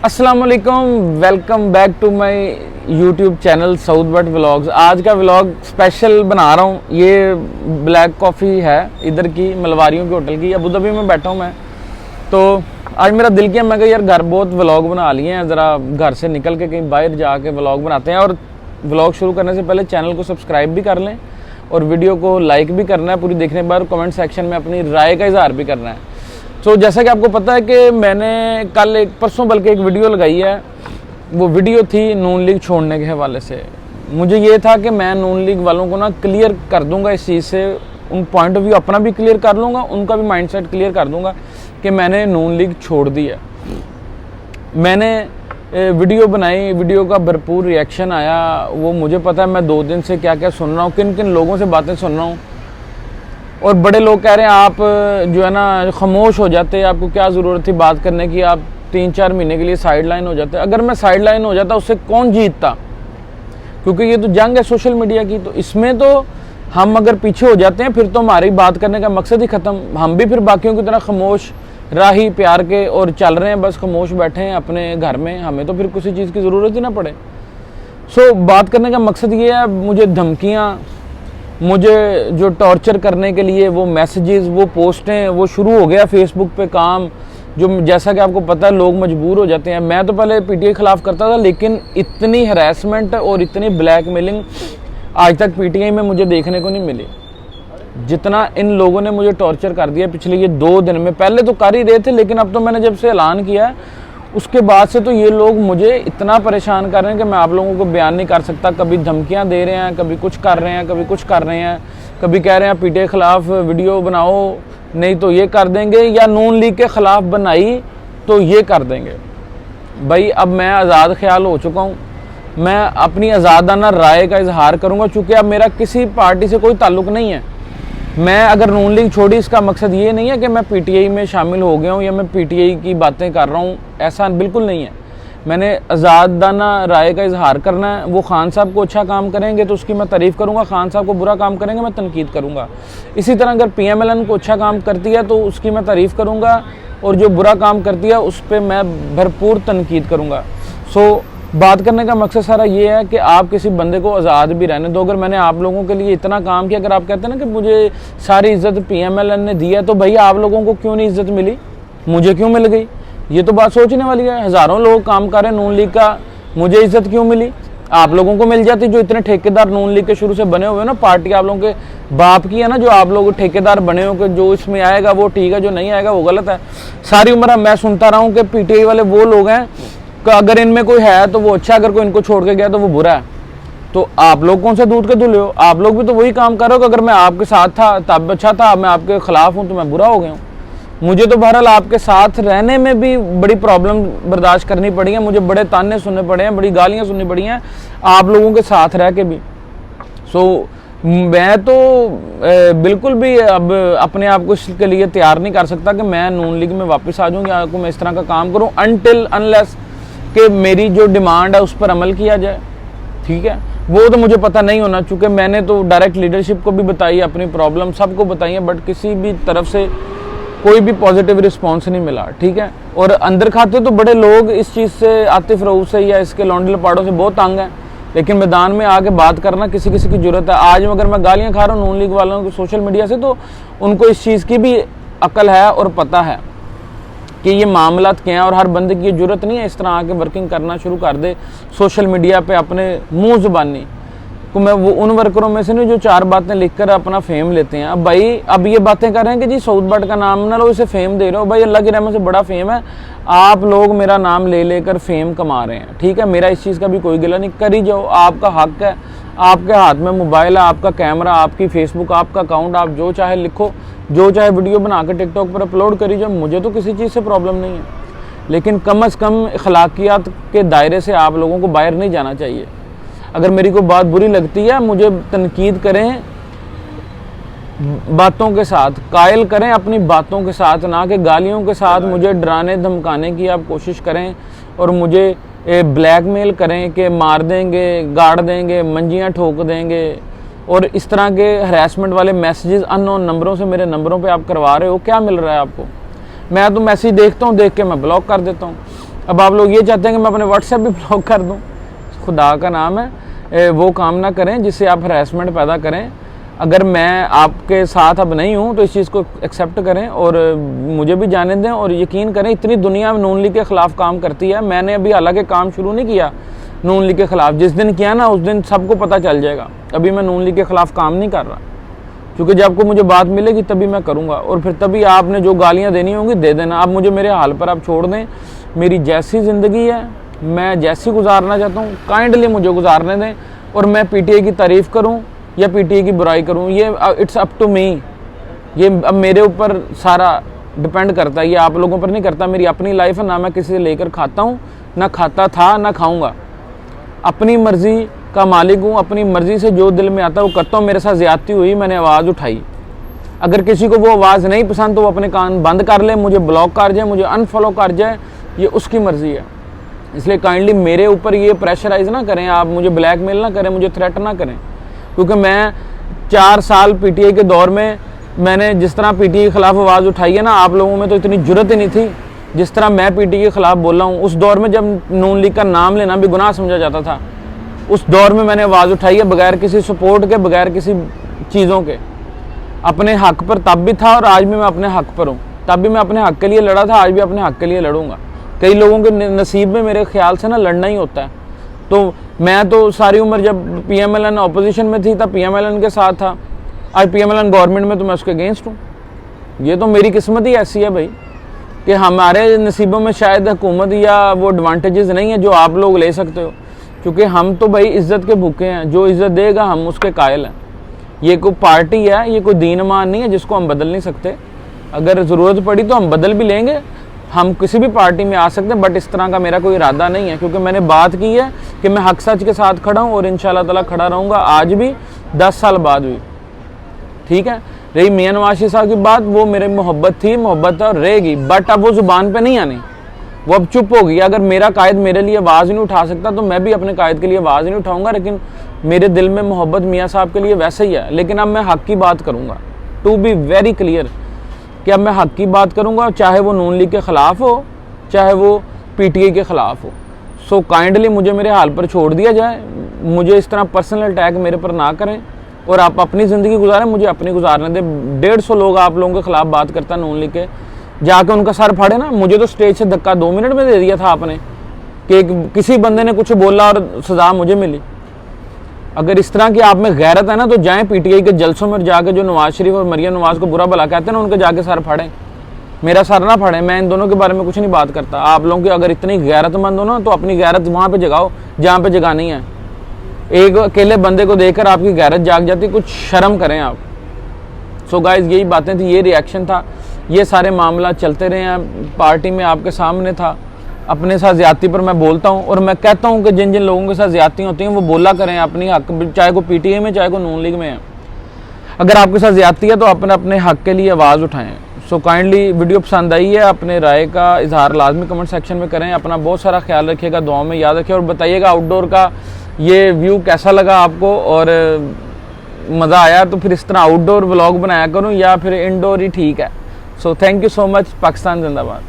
अस्सलाम वालेकुम, welcome back to my YouTube channel south but vlogs. आज का व्लॉग स्पेशल बना रहा हूँ। ये ब्लैक कॉफ़ी है इधर की, मलवारियों की होटल की। अबू धाबी में बैठा हूँ मैं, तो आज मेरा दिल किया, मैं कहा यार घर बहुत व्लॉग बना लिए हैं, ज़रा घर से निकल के कहीं बाहर जाके व्लॉग बनाते हैं। और व्लॉग शुरू करने से पहले चैनल को सब्सक्राइब भी कर लें और वीडियो को लाइक भी करना है पूरी देखने के बाद, कमेंट सेक्शन में अपनी राय का इजहार भी करना है। तो जैसा कि आपको पता है कि मैंने कल परसों बल्कि एक वीडियो लगाई है। वो वीडियो थी नून लीग छोड़ने के हवाले से। मुझे ये था कि मैं नून लीग वालों को ना क्लियर कर दूंगा इस चीज़ से, उन पॉइंट ऑफ व्यू अपना भी क्लियर कर लूँगा, उनका भी माइंडसेट क्लियर कर दूंगा कि मैंने नून लीग छोड़ दी है। मैंने वीडियो बनाई, वीडियो का भरपूर रिएक्शन आया। वो मुझे पता है मैं 2 दिन से क्या क्या सुन रहा हूँ, किन किन लोगों से बातें सुन रहा हूँ। और बड़े लोग कह रहे हैं आप जो है ना खामोश हो जाते, आपको क्या ज़रूरत थी बात करने की, आप 3-4 महीने के लिए साइड लाइन हो जाते। अगर मैं साइड लाइन हो जाता उससे कौन जीतता, क्योंकि ये तो जंग है सोशल मीडिया की। तो इसमें तो हम अगर पीछे हो जाते हैं फिर तो हमारी बात करने का मकसद ही ख़त्म। हम भी फिर बाकियों की तरह खामोश राही प्यार के और चल रहे हैं, बस खामोश बैठे हैं अपने घर में। हमें तो फिर किसी चीज़ की ज़रूरत ही ना पड़े। बात करने का मकसद ये है, मुझे धमकियाँ, मुझे जो टॉर्चर करने के लिए वो मैसेजेस, वो पोस्टें, वो शुरू हो गया फेसबुक पे काम, जो जैसा कि आपको पता है लोग मजबूर हो जाते हैं। मैं तो पहले पीटीआई के खिलाफ करता था, लेकिन इतनी हरासमेंट और इतनी ब्लैकमेलिंग आज तक पीटीआई में मुझे देखने को नहीं मिली जितना इन लोगों ने मुझे टॉर्चर कर दिया पिछले ये 2 दिन में। पहले तो कर ही रहे थे, लेकिन अब तो मैंने जब से ऐलान किया है उसके बाद से तो ये लोग मुझे इतना परेशान कर रहे हैं कि मैं आप लोगों को बयान नहीं कर सकता। कभी धमकियां दे रहे हैं, कभी कुछ कर रहे हैं, कभी कुछ कर रहे हैं, कभी कह रहे हैं पीटीआई के खिलाफ वीडियो बनाओ, नहीं तो ये कर देंगे, या नून लीग के ख़िलाफ़ बनाई तो ये कर देंगे। भाई अब मैं आज़ाद ख्याल हो चुका हूँ, मैं अपनी आज़ादाना राय का इजहार करूँगा। चूँकि अब मेरा किसी पार्टी से कोई ताल्लुक़ नहीं है। मैं अगर नून लीग छोड़ी, इसका मकसद ये नहीं है कि मैं पीटीआई में शामिल हो गया हूँ या मैं पीटीआई की बातें कर रहा हूँ, ऐसा बिल्कुल नहीं है। मैंने आज़ादाना राय का इजहार करना है। वो खान साहब को अच्छा काम करेंगे तो उसकी मैं तारीफ़ करूँगा, खान साहब को बुरा काम करेंगे मैं तनकीद करूँगा। इसी तरह अगर पीएमएलएन को अच्छा काम करती है तो उसकी मैं तारीफ़ करूँगा, और जो बुरा काम करती है उस पर मैं भरपूर तनकीद करूँगा। बात करने का मकसद सारा ये है कि आप किसी बंदे को आज़ाद भी रहने दो। अगर मैंने आप लोगों के लिए इतना काम किया, अगर आप कहते हैं ना कि मुझे सारी इज़्ज़त पीएमएलएन ने दी है, तो भैया आप लोगों को क्यों नहीं इज़्ज़त मिली, मुझे क्यों मिल गई? ये तो बात सोचने वाली है। हज़ारों लोग काम कर रहे हैं नून लीग का, मुझे इज़्ज़त क्यों मिली? आप लोगों को मिल जाती। जो इतने ठेकेदार नून लीग के शुरू से बने हुए हैं ना, पार्टी आप लोगों के बाप की है ना, जो आप लोग ठेकेदार बने हो कि जो इसमें आएगा वो ठीक है, जो नहीं आएगा वो गलत है। सारी उम्र मैं सुनता रहा हूँ कि पीटीआई वाले वो लोग हैं कि अगर इनमें कोई है तो वो अच्छा, अगर कोई इनको छोड़ के गया तो वो बुरा है। तो आप लोग कौन से दूध के धुले हो? आप लोग भी तो वही काम कर रहे हो कि अगर मैं आपके साथ था तब अच्छा था, मैं आपके खिलाफ हूँ तो मैं बुरा हो गया हूँ। मुझे तो बहरहाल आपके साथ रहने में भी बड़ी प्रॉब्लम बर्दाश्त करनी पड़ी है, मुझे बड़े ताने सुनने पड़े हैं, बड़ी गालियाँ सुननी पड़ी हैं आप लोगों के साथ रह के भी। मैं तो बिल्कुल भी अब अपने आप को इसके लिए तैयार नहीं कर सकता कि मैं नून लीग में वापस आ जाऊँ या मैं इस तरह का काम करूँ, अनटिल अनलेस कि मेरी जो डिमांड है उस पर अमल किया जाए। ठीक है, वो तो मुझे पता नहीं होना, चूँकि मैंने तो डायरेक्ट लीडरशिप को भी बताई, अपनी प्रॉब्लम सबको बताई है, बट किसी भी तरफ से कोई भी पॉजिटिव रिस्पांस नहीं मिला। ठीक है, और अंदर खाते तो बड़े लोग इस चीज़ से, आतिफ रऊफ से या इसके लौंडे लपाड़ों से बहुत तंग हैं, लेकिन मैदान में आके बात करना किसी किसी की जरूरत है। आज अगर मैं गालियाँ खा रहा हूँ नून लीग वालों को सोशल मीडिया से, तो उनको इस चीज़ की भी अकल है और पता है कि ये मामलात क्या हैं, और हर बंदे की जरूरत नहीं है इस तरह आके वर्किंग करना शुरू कर दे सोशल मीडिया पे अपने मुंह ज़ुबानी। तो मैं वो उन वर्करों में से नहीं जो 4 बातें लिखकर अपना फेम लेते हैं। अब भाई अब ये बातें कर रहे हैं कि जी साउथ बट का नाम ना लो, इसे फेम दे रहे हो। भाई अल्लाह की रहमत से बड़ा फेम है, आप लोग मेरा नाम ले लेकर फेम कमा रहे हैं। ठीक है, मेरा इस चीज़ का भी कोई गिला नहीं, कर ही जाओ, आपका हक है, आपके हाथ में मोबाइल है, आपका कैमरा, आपकी फेसबुक, आपका अकाउंट, आप जो चाहे लिखो, जो चाहे वीडियो बना कर टिकटॉक पर अपलोड करी जाओ, मुझे तो किसी चीज़ से प्रॉब्लम नहीं है। लेकिन कम अज़ कम अखलाकियात के दायरे से आप लोगों को बाहर नहीं जाना चाहिए। अगर मेरी कोई बात बुरी लगती है, मुझे तनकीद करें बातों के साथ, कायल करें अपनी बातों के साथ, ना कि गालियों के साथ मुझे डराने धमकाने की आप कोशिश करें और मुझे ब्लैकमेल करें कि मार देंगे, गाड़ देंगे, मंजियाँ ठोक देंगे, और इस तरह के हरासमेंट वाले मैसेजेस अननोन नंबरों से मेरे नंबरों पे आप करवा रहे हो। क्या मिल रहा है आपको? मैं तो मैसेज देखता हूँ, देख के मैं ब्लॉक कर देता हूँ। अब आप लोग ये चाहते हैं कि मैं अपने व्हाट्सएप भी ब्लॉक कर दूं, खुदा का नाम है वो काम ना करें जिससे आप हरासमेंट पैदा करें। अगर मैं आपके साथ अब नहीं हूं तो इस चीज़ को एक्सेप्ट करें और मुझे भी जाने दें। और यकीन करें इतनी दुनिया नून लीग के ख़िलाफ़ काम करती है, मैंने अभी हालांकि काम शुरू नहीं किया नून लीग के ख़िलाफ़, जिस दिन किया ना उस दिन सबको पता चल जाएगा। अभी मैं नून लीग के ख़िलाफ़ काम नहीं कर रहा, क्योंकि जब आपको मुझे बात मिलेगी तभी मैं करूँगा, और फिर तभी आपने जो गालियाँ देनी होंगी दे देना। आप मुझे मेरे हाल पर आप छोड़ दें, मेरी जैसी ज़िंदगी है मैं जैसी गुजारना चाहता हूँ काइंडली मुझे गुजारने दें। और मैं पीटीआई की तारीफ़ करूँ या पीटीआई की बुराई करूँ, ये इट्स अप टू मी, ये अब मेरे ऊपर सारा डिपेंड करता है, ये आप लोगों पर नहीं करता। मेरी अपनी लाइफ है, ना मैं किसी से लेकर खाता हूँ, ना खाता था, ना खाऊँगा। अपनी मर्ज़ी का मालिक हूँ, अपनी मर्ज़ी से जो दिल में आता है वो करता हूँ। मेरे साथ ज़्यादती हुई, मैंने आवाज़ उठाई। अगर किसी को वो आवाज़ नहीं पसंद तो वो अपने कान बंद कर ले, मुझे ब्लॉक कर जाए, मुझे अनफॉलो कर जाए, ये उसकी मर्ज़ी है। इसलिए काइंडली मेरे ऊपर ये प्रेशराइज़ ना करें, आप मुझे ब्लैकमेल ना करें, मुझे थ्रेट ना करें, क्योंकि मैं 4 साल पीटीआई के दौर में मैंने जिस तरह पीटीआई के ख़िलाफ़ आवाज़ उठाई है ना, आप लोगों में तो इतनी जुर्रत ही नहीं थी जिस तरह मैं पीटीआई के ख़िलाफ़ बोल रहा हूँ। उस दौर में जब नून लीग का नाम लेना भी गुनाह समझा जाता था, उस दौर में मैंने आवाज़ उठाई है बगैर किसी सपोर्ट के, बगैर किसी चीज़ों के। अपने हक पर तब भी था और आज भी मैं अपने हक पर हूँ। तब भी मैं अपने हक के लिए लड़ा था, आज भी अपने हक के लिए लड़ूंगा। कई लोगों के नसीब में मेरे ख्याल से ना लड़ना ही होता है। तो मैं तो सारी उम्र जब पीएमएलएन अपोजिशन में थी तब पीएमएलएन के साथ था, आज पीएमएलएन गवर्नमेंट में तो मैं उसके अगेंस्ट हूँ। ये तो मेरी किस्मत ही ऐसी है भाई कि हमारे नसीबों में शायद हुकूमत या वो एडवांटेजेस नहीं है जो आप लोग ले सकते हो, क्योंकि हम तो भाई इज़्ज़त के भूखे हैं। जो इज़्ज़त देगा हम उसके कायल हैं। ये कोई पार्टी है, ये कोई दीन मान नहीं है जिसको हम बदल नहीं सकते। अगर ज़रूरत पड़ी तो हम बदल भी लेंगे, हम किसी भी पार्टी में आ सकते हैं, बट इस तरह का मेरा कोई इरादा नहीं है, क्योंकि मैंने बात की है कि मैं हक सच के साथ खड़ा हूँ और इंशाल्लाह ताला खड़ा रहूँगा, आज भी 10 साल बाद भी। ठीक है, रही मियां नवाज शरीफ साहब की बात, वो मेरे मोहब्बत थी, मोहब्बत और रहेगी, बट अब वो ज़ुबान पे नहीं आनी, वो अब चुप होगी। अगर मेरा कायद मेरे लिए आवाज़ नहीं उठा सकता तो मैं भी अपने कायद के लिए आवाज़ नहीं उठाऊंगा, लेकिन मेरे दिल में मोहब्बत मियाँ साहब के लिए वैसे ही है। लेकिन अब मैं हक की बात करूँगा, टू बी वेरी क्लियर, कि अब मैं हक की बात करूँगा, चाहे वो नून लीग के ख़िलाफ़ हो, चाहे वो पीटीआई के ख़िलाफ़ हो। सो काइंडली मुझे मेरे हाल पर छोड़ दिया जाए, मुझे इस तरह पर्सनल अटैक मेरे पर ना करें, और आप अपनी ज़िंदगी गुजारें, मुझे अपनी गुजारने दें। 150 लोग आप लोगों के ख़िलाफ़ बात करता नून लीग के, जाके उनका सर फाड़े ना। मुझे तो स्टेज से धक्का 2 मिनट में दे दिया था आपने कि किसी बंदे ने कुछ बोला और सज़ा मुझे मिली। अगर इस तरह की आप में गैरत है ना तो जाएं पीटीआई के जलसों में जाके जो नवाज शरीफ और मरियम नवाज को बुरा भला कहते हैं ना, उनके जाके सर फाड़ें, मेरा सर ना फाड़ें। मैं इन दोनों के बारे में कुछ नहीं बात करता। आप लोगों की अगर इतनी गैरतमंद हो ना तो अपनी गैरत वहाँ पे जगाओ जहाँ पे जगानी है। एक अकेले बंदे को देखकर आपकी गैरत जाग जाती, कुछ शर्म करें आप। सो गाइज यही बातें थी, ये रिएक्शन था, ये सारे मामला चलते रहे हैं। पार्टी में आपके सामने था, अपने साथ ज़्यादती पर मैं बोलता हूँ, और मैं कहता हूँ कि जिन जिन लोगों के साथ ज़्यादती होती हैं वो बोला करें अपनी हक, चाहे को पीटीआई में चाहे को नून लीग में है। अगर आपके साथ ज़्यादती है तो अपने अपने हक के लिए आवाज़ उठाएं। सो काइंडली वीडियो पसंद आई है, अपने राय का इजहार लाजमी कमेंट सेक्शन में करें। अपना बहुत सारा ख्याल रखिएगा, दुआओं में याद रखिए, और बताइएगा आउटडोर का ये व्यू कैसा लगा आपको, और मज़ा आया तो फिर इस तरह आउटडोर व्लॉग बनाया करूँ या फिर इनडोर ही ठीक है। So thank you so much. Pakistan जिंदाबाद।